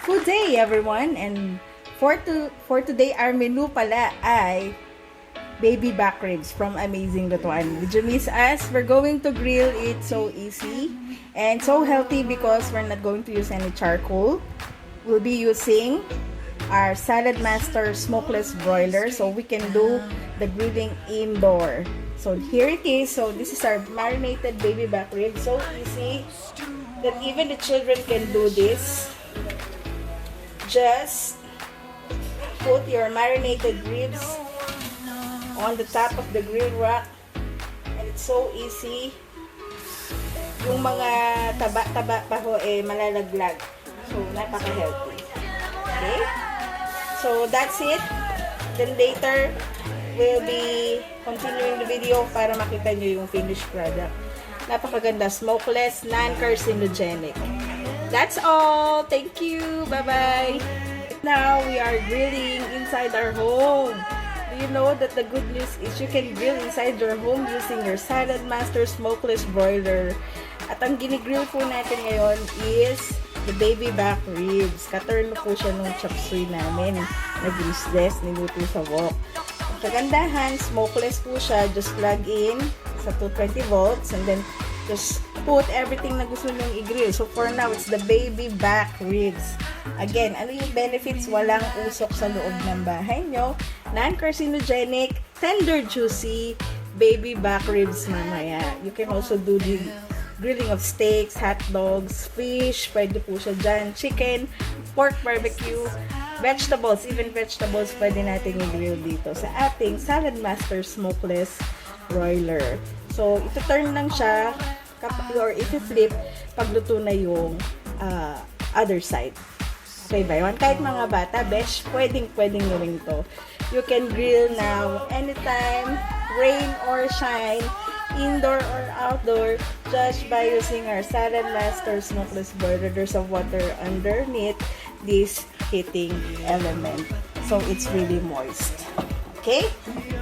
Food day, everyone! And for today, our menu pala ay baby back ribs from Amazing Lutuan. Did you miss us? We're going to grill it so easy and so healthy because we're not going to use any charcoal. We'll be using our Salad Master smokeless broiler so we can do the grilling indoor. So here it is. So this is our marinated baby back ribs. So easy that even the children can do this. Just put your marinated ribs on the top of the grill rack and it's so easy. Yung mga taba-taba pa ho malalaglag. So napaka-healthy. Okay? So that's it. Then later we'll be continuing the video para makita nyo yung finished product. Napakaganda, smokeless, non-carcinogenic. That's all. Thank you. Bye-bye. Now we are grilling inside our home. Do you know that the good news is you can grill inside your home using your Salad Master smokeless broiler. At ang ginigrill po natin ngayon is the baby back ribs. Katurno po siya nung chop suey namin. Nag-useless, niluto sa wok. Ang kagandahan, smokeless po siya. Just plug in sa 220 volts and then just put everything na gusto nyong i-grill. So for now, it's the baby back ribs. Again, ano yung benefits? Walang usok sa loob ng bahay nyo. Non-carcinogenic, tender, juicy, baby back ribs mamaya. You can also do the grilling of steaks, hot dogs, fish, pwede po siya dyan, chicken, pork barbecue, vegetables, even vegetables pwede natin i-grill dito sa ating Salad Master smokeless broiler. So, ito-turn lang siya or i-flip pagluto na yung other side. Okay ba yun? Kahit mga bata, besh, pwedeng gawin to. You can grill now anytime, rain or shine, indoor or outdoor, just by using our Salad Master smokeless broiler. There's a water underneath this heating element. So, it's really moist. Okay?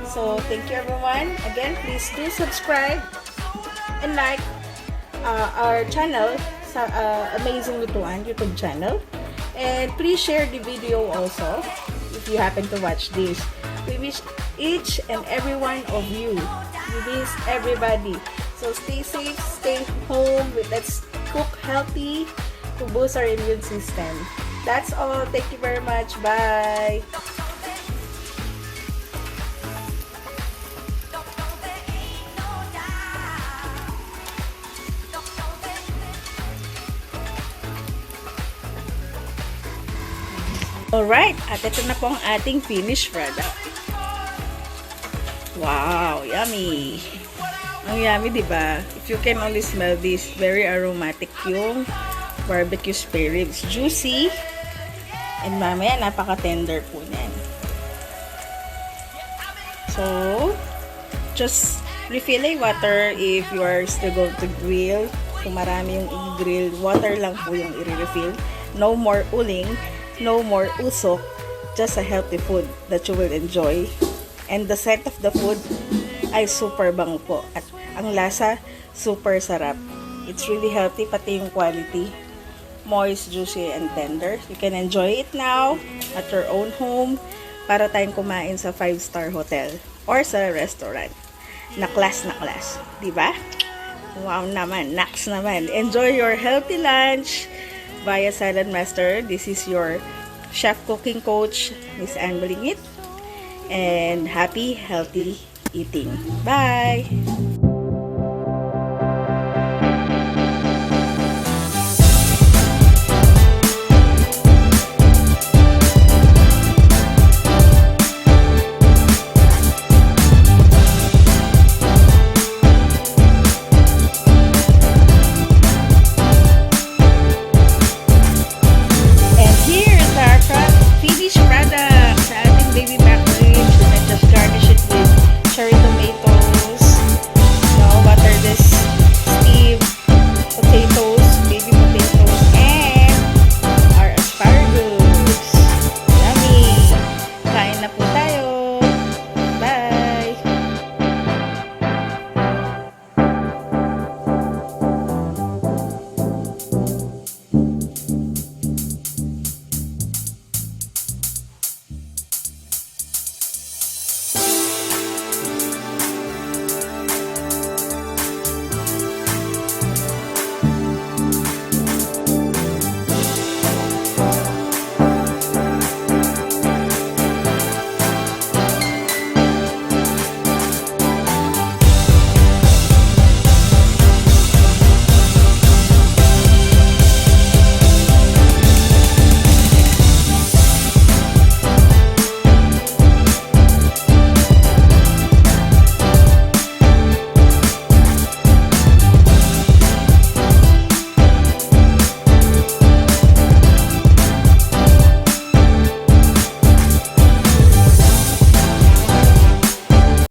So, thank you everyone. Again, please do subscribe and like our channel sa Amazing Lutuan YouTube channel. And please share the video also if you happen to watch this. We wish each and every one of you. We miss everybody. So stay safe, stay home. Let's cook healthy to boost our immune system. That's all. Thank you very much. Bye. Alright, at ito na po ang ating finished product. Wow, yummy! Ang yummy, diba? If you can only smell this, very aromatic yung barbecue spare ribs. Juicy, and mamaya napaka-tender po niyan. So, just refill a water if you are still going to grill. Kung marami yung i-grill, water lang po yung i-refill. No more uling. No more usok, just a healthy food that you will enjoy. And the scent of the food ay super bango po. At ang lasa, super sarap. It's really healthy, pati yung quality. Moist, juicy, and tender. You can enjoy it now at your own home para tayong kumain sa 5-star hotel or sa restaurant. Na class. Diba? Wow naman, naks naman. Enjoy your healthy lunch via Salad Master. This is your chef cooking coach, Miss Anne Malingit. And happy, healthy eating. Bye!